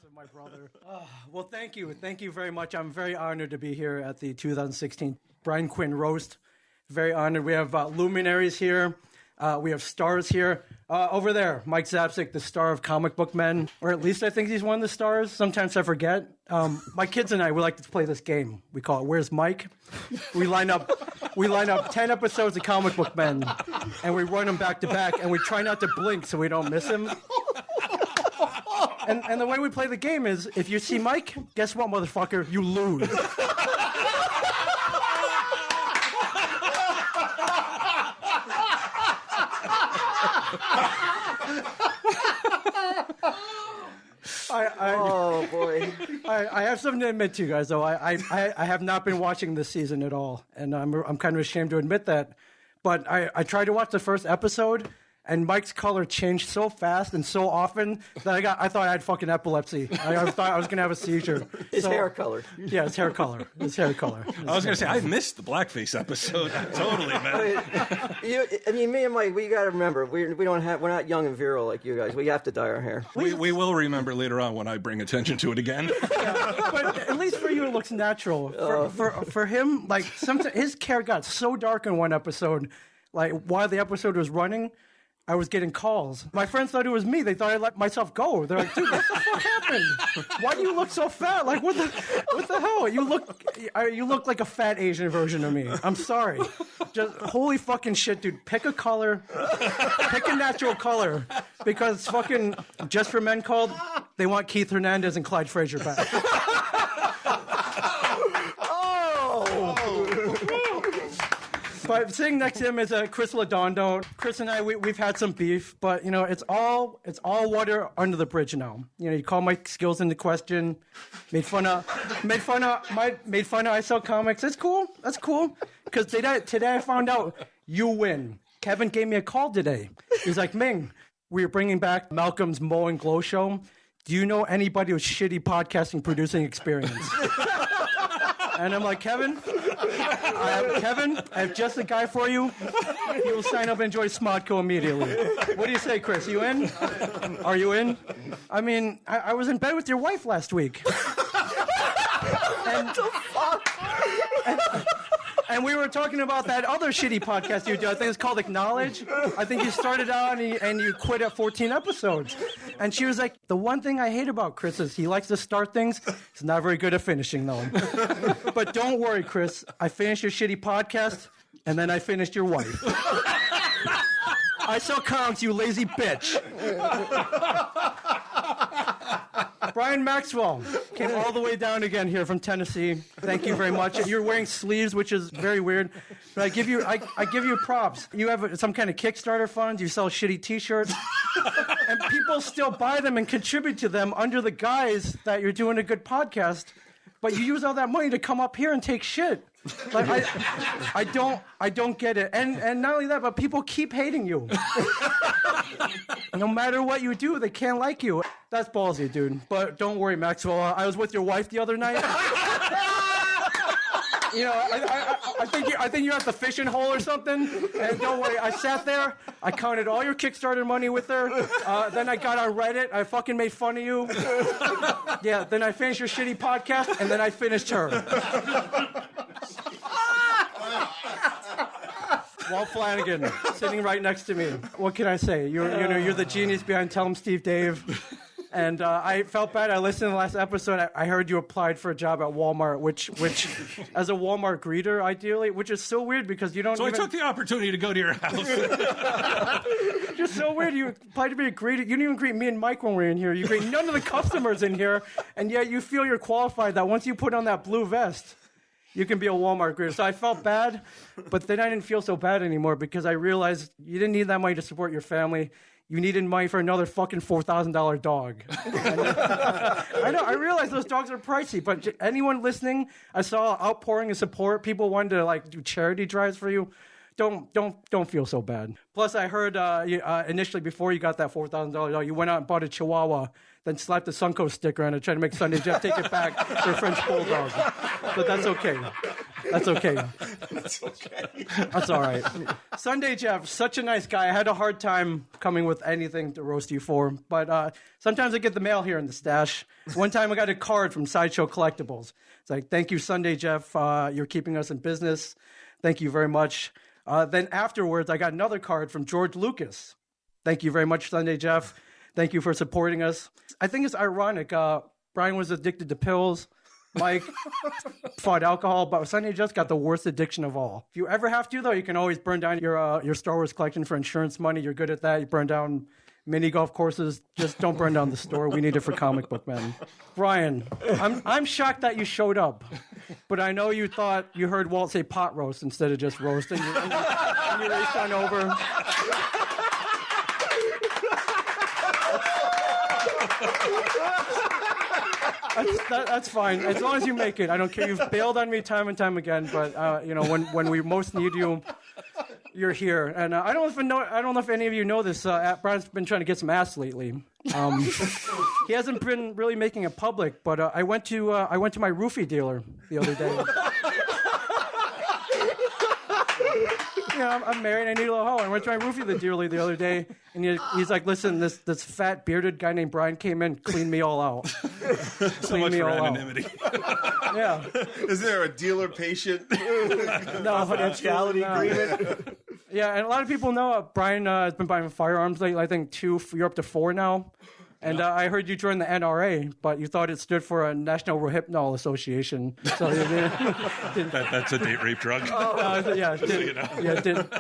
of my brother. Well, thank you. Thank you very much. I'm very honored to be here at the 2016 Brian Quinn Roast. Very honored. We have luminaries here. We have stars here. Over there, Mike Zapsik, the star of Comic Book Men, or at least I think he's one of the stars. Sometimes I forget. My kids and I, we like to play this game. We call it Where's Mike? We line up 10 episodes of Comic Book Men, and we run them back to back, and we try not to blink so we don't miss him. And the way we play the game is, if you see Mike, guess what, motherfucker? You lose. Oh boy! I have something to admit to you guys, though. I have not been watching this season at all, and I'm kind of ashamed to admit that. But I tried to watch the first episode, and Mike's color changed so fast and so often that I thought I had fucking epilepsy. I thought I was gonna have a seizure. His hair color. Yeah, his hair color. His hair color. I was gonna say I missed the blackface episode. Totally, man. I mean, me and Mike, we got to remember we're not young and virile like you guys. We have to dye our hair. We will remember later on when I bring attention to it again. Yeah, but at least for you, it looks natural. For him, like sometimes his hair got so dark in one episode, like while the episode was running. I was getting calls. My friends thought it was me. They thought I let myself go. They're like, dude, what the fuck happened? Why do you look so fat? Like, what the hell? You look like a fat Asian version of me. I'm sorry. Just holy fucking shit, dude. Pick a color. Pick a natural color. Because fucking Just for Men called, they want Keith Hernandez and Clyde Frazier back. But sitting next to him is Chris Londo. Chris and I, we've had some beef, but you know it's all water under the bridge now. You know, you call my skills into question, made fun of I sell comics. It's cool. That's cool. Because today I found out you win. Kevin gave me a call today. He's like, Ming, we're bringing back Malcolm's Mo and Glow show. Do you know anybody with shitty podcasting producing experience? And I'm like, Kevin, I have just a guy for you. He will sign up and enjoy Smodco immediately. What do you say, Chris? You in? Are you in? I mean, I was in bed with your wife last week. And we were talking about that other shitty podcast you do. I think it's called Acknowledge. I think you started out and you quit at 14 episodes. And she was like, the one thing I hate about Chris is he likes to start things. He's not very good at finishing them. But don't worry, Chris. I finished your shitty podcast, and then I finished your wife. I sell comics, you lazy bitch. Brian Maxwell came all the way down again here from Tennessee. Thank you very much. You're wearing sleeves, which is very weird. But I give you props. You have some kind of Kickstarter fund. You sell shitty T-shirts. And people still buy them and contribute to them under the guise that you're doing a good podcast. But you use all that money to come up here and take shit. Like I don't get it. And not only that, but people keep hating you. No matter what you do, they can't like you. That's ballsy, dude. But don't worry, Maxwell. I was with your wife the other night. You know, I think you're at the fishing hole or something. And don't worry, I sat there. I counted all your Kickstarter money with her. Then I got on Reddit. I fucking made fun of you. Yeah. Then I finished your shitty podcast, and then I finished her. Walt Flanigan, sitting right next to me. What can I say? You're the genius behind Tell 'em Steve Dave. And I felt bad. I listened to the last episode. I heard you applied for a job at Walmart, which as a Walmart greeter, ideally, which is so weird because you don't. So I took the opportunity to go to your house. Just so weird. You applied to be a greeter. You didn't even greet me and Mike when we were in here. You greet none of the customers in here, and yet you feel you're qualified. That once you put on that blue vest, you can be a Walmart greeter. So I felt bad, but then I didn't feel so bad anymore because I realized you didn't need that money to support your family. You needed money for another fucking $4,000 dog. I know. I realize those dogs are pricey, but anyone listening, I saw outpouring of support. People wanted to like do charity drives for you. Don't feel so bad. Plus, I heard initially before you got that $4,000 dog, you went out and bought a Chihuahua then slapped the Suncoast sticker on it, trying to make Sunday Jeff take it back for a French Bulldog. But that's okay. That's okay. That's okay. That's all right. Sunday Jeff, such a nice guy. I had a hard time coming with anything to roast you for, but sometimes I get the mail here in the stash. One time I got a card from Sideshow Collectibles. It's like, thank you, Sunday Jeff. You're keeping us in business. Thank you very much. Then afterwards, I got another card from George Lucas. Thank you very much, Sunday Jeff. Thank you for supporting us. I think it's ironic. Brian was addicted to pills. Mike fought alcohol, but Sunday Jeff's got the worst addiction of all. If you ever have to, though, you can always burn down your Star Wars collection for insurance money. You're good at that. You burn down mini golf courses. Just don't burn down the store. We need it for comic book men. Brian, I'm shocked that you showed up, but I know you thought you heard Walt say pot roast instead of just roast, and you raced on over. That's fine. As long as you make it. I don't care. You've bailed on me time and time again, but when we most need you, you're here. And I don't know if any of you know this. Brian's been trying to get some ass lately. He hasn't been really making it public, but I went to my roofie dealer the other day. I'm married. I need a little hoe. I went to my roofie dealer the other day, and he's like, "Listen, this fat bearded guy named Brian came in, cleaned me all out. So much for anonymity. Yeah. Is there a dealer-patient confidentiality agreement? Yeah, and a lot of people know Brian has been buying firearms lately. I think 2, you're up to 4 now. And I heard you joined the NRA, but you thought it stood for a National Rohypnol Association. So That's a date rape drug.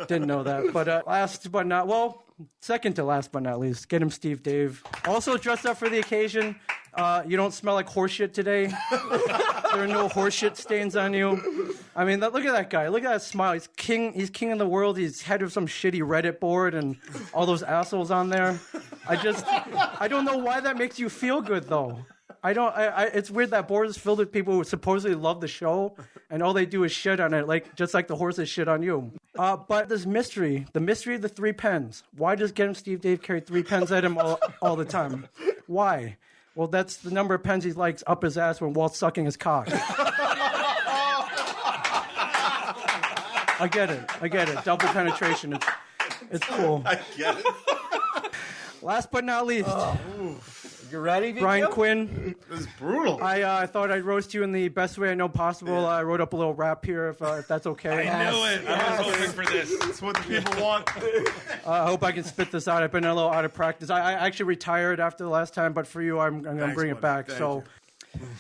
Didn't know that. But second to last but not least, Get Him Steve Dave. Also dressed up for the occasion. You don't smell like horseshit today. There are no horseshit stains on you. I mean, look at that guy. Look at that smile. He's king. He's king of the world. He's head of some shitty Reddit board and all those assholes on there. I don't know why that makes you feel good though. It's weird that board is filled with people who supposedly love the show, and all they do is shit on it, just like the horses shit on you. But this mystery, the mystery of the 3 pens. Why does Get Him Steve Dave carry 3 pens at him all the time? Why? Well, that's the number of pens he likes up his ass when Walt's sucking his cock. I get it. Double penetration. It's cool. I get it. Last but not least. You ready, VQ? Brian Quinn. This is brutal. I thought I'd roast you in the best way I know possible. Yeah. I wrote up a little rap here, if that's okay. I knew it. I was hoping for this. That's what the people want. I hope I can spit this out. I've been a little out of practice. I actually retired after the last time, but for you, I'm going to bring it back. Thank So,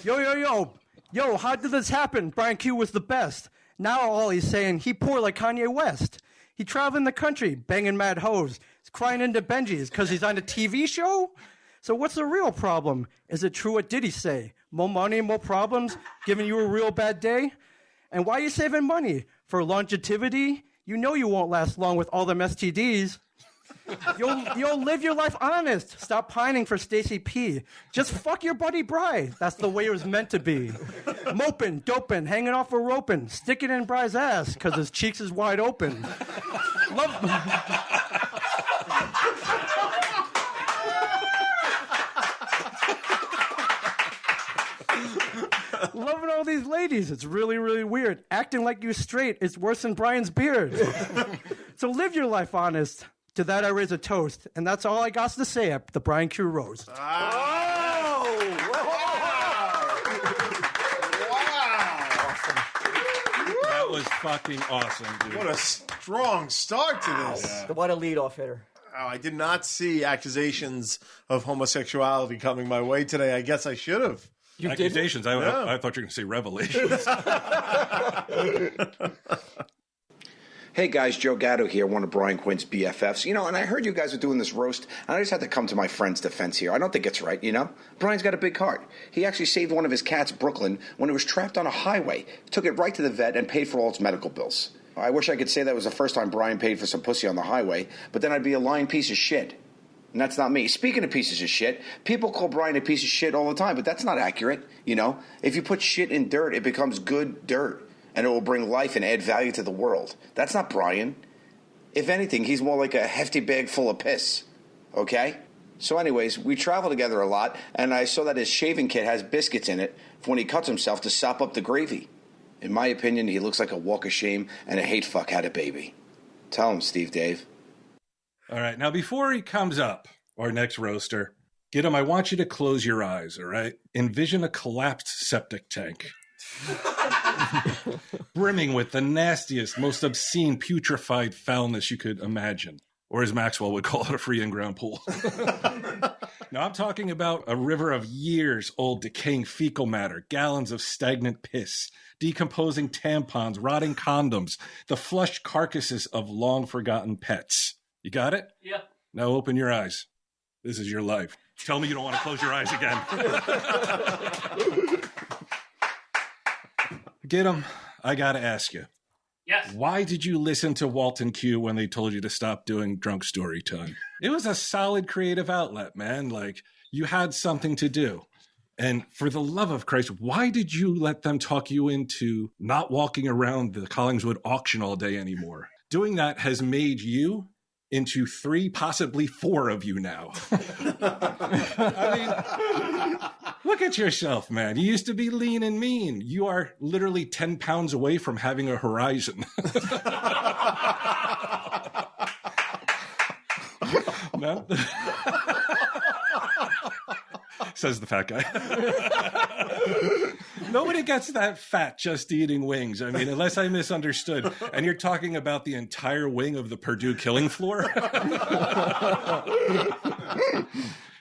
yo, how did this happen? Brian Q was the best. Now all he's saying, he poor like Kanye West. He traveling the country, banging mad hoes. He's crying into Benji's because he's on a TV show? So what's the real problem? Is it true what did he say? More money, more problems, giving you a real bad day? And why are you saving money? For longevity? You know you won't last long with all them STDs. You'll live your life honest. Stop pining for Stacy P. Just fuck your buddy Bri. That's the way it was meant to be. Moping, doping, hanging off a roping, sticking in Bri's ass because his cheeks is wide open. Loving all these ladies. It's really, really weird. Acting like you straight is worse than Brian's beard. So live your life honest. To that I raise a toast. And that's all I got to say at the Brian Q Roast. Wow. That was fucking awesome, dude. What a strong start to this. Yeah. What a leadoff hitter. Oh, I did not see accusations of homosexuality coming my way today. I guess I should have. Accusations. I thought you were going to say revelations. Hey guys, Joe Gatto here, one of Brian Quinn's BFFs. And I heard you guys are doing this roast, and I just had to come to my friend's defense here. I don't think it's right, Brian's got a big heart. He actually saved one of his cats, Brooklyn, when it was trapped on a highway. Took it right to the vet and paid for all its medical bills. I wish I could say that was the first time Brian paid for some pussy on the highway, but then I'd be a lying piece of shit. And that's not me. Speaking of pieces of shit, people call Brian a piece of shit all the time, but that's not accurate, If you put shit in dirt, it becomes good dirt. And it will bring life and add value to the world. That's not Brian. If anything, he's more like a hefty bag full of piss. Okay? So anyways, we travel together a lot, and I saw that his shaving kit has biscuits in it for when he cuts himself to sop up the gravy. In my opinion, he looks like a walk of shame and a hate fuck had a baby. Tell him, Steve Dave. All right, now before he comes up, our next roaster, Git Em, I want you to close your eyes, all right? Envision a collapsed septic tank. Brimming with the nastiest, most obscene, putrefied foulness you could imagine. Or as Maxwell would call it, a free in-ground pool. Now, I'm talking about a river of years-old decaying fecal matter, gallons of stagnant piss, decomposing tampons, rotting condoms, the flushed carcasses of long-forgotten pets. You got it? Yeah. Now open your eyes. This is your life. Tell me you don't want to close your eyes again. Git Em, I got to ask you. Yes. Why did you listen to Walton Q when they told you to stop doing drunk story time? It was a solid creative outlet, man. Like, you had something to do. And for the love of Christ, why did you let them talk you into not walking around the Collingswood auction all day anymore? Doing that has made you into 3, possibly 4 of you now. I mean, look at yourself, man. You used to be lean and mean. You are literally 10 pounds away from having a horizon. No? Says the fat guy. Nobody gets that fat just eating wings. I mean, unless I misunderstood. And you're talking about the entire wing of the Purdue killing floor?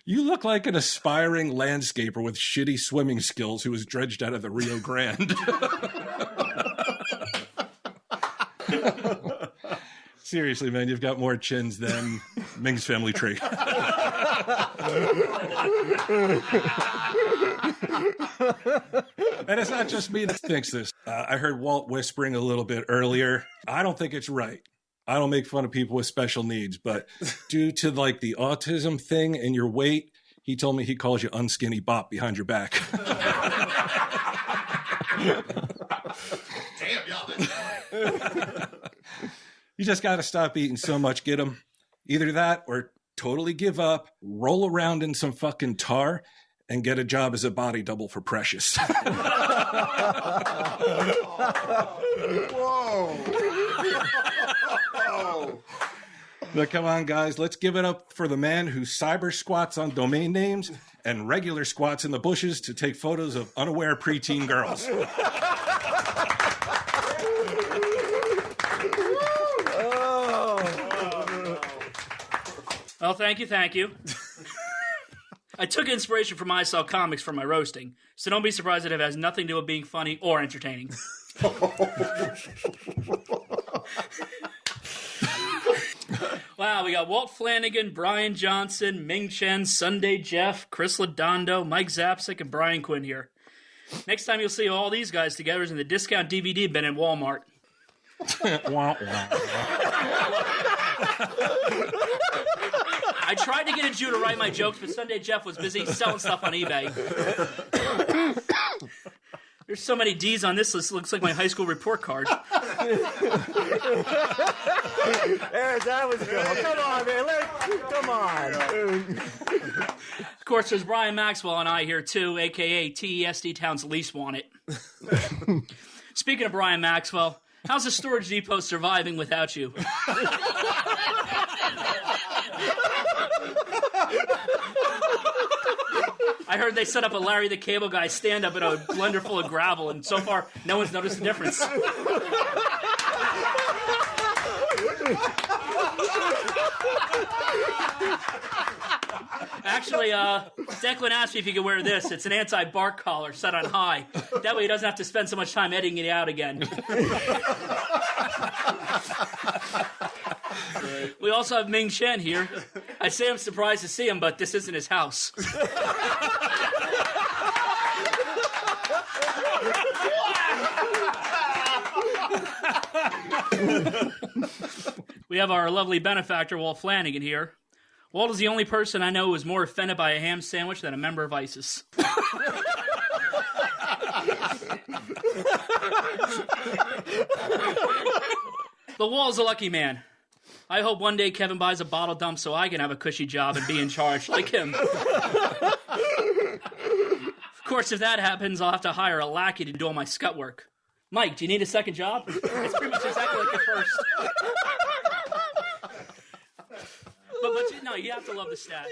You look like an aspiring landscaper with shitty swimming skills who was dredged out of the Rio Grande. Seriously, man, you've got more chins than Ming's family tree. And it's not just me that thinks this. I heard Walt whispering a little bit earlier. I don't think it's right. I don't make fun of people with special needs, but due to like the autism thing and your weight, he told me he calls you unskinny bop behind your back. Damn, y'all. You just got to stop eating so much, Git Em. Either that or totally give up, roll around in some fucking tar, and get a job as a body double for Precious. Whoa. But come on, guys, let's give it up for the man who cyber squats on domain names and regular squats in the bushes to take photos of unaware preteen girls. Well, thank you. I took inspiration from ISL Comics for my roasting, so don't be surprised that it has nothing to do with being funny or entertaining. Wow, we got Walt Flanigan, Brian Johnson, Ming Chen, Sunday Jeff, Chris Londo, Mike Zapsik, and Brian Quinn here. Next time you'll see all these guys together is in the discount DVD bin in Walmart. I tried to get a Jew to write my jokes, but Sunday Jeff was busy selling stuff on eBay. There's so many D's on this list, it looks like my high school report card. There, that was good. Come on, man. Come on. Of course, there's Brian Maxwell and I here, too, a.k.a. TESD Town's Least Wanted. Speaking of Brian Maxwell, how's the storage depot surviving without you? I heard they set up a Larry the Cable Guy stand-up in a blender full of gravel, and so far, no one's noticed the difference. Actually, Declan asked me if he could wear this. It's an anti-bark collar set on high. That way he doesn't have to spend so much time editing it out again. We also have Ming Chen here. I'd say I'm surprised to see him, but this isn't his house. We have our lovely benefactor, Walt Flanigan, here. Walt is the only person I know who is more offended by a ham sandwich than a member of ISIS. The Walt's a lucky man. I hope one day Kevin buys a bottle dump so I can have a cushy job and be in charge like him. Of course, if that happens, I'll have to hire a lackey to do all my scut work. Mike, do you need a second job? It's pretty much exactly like your first. But no, you have to love the stash.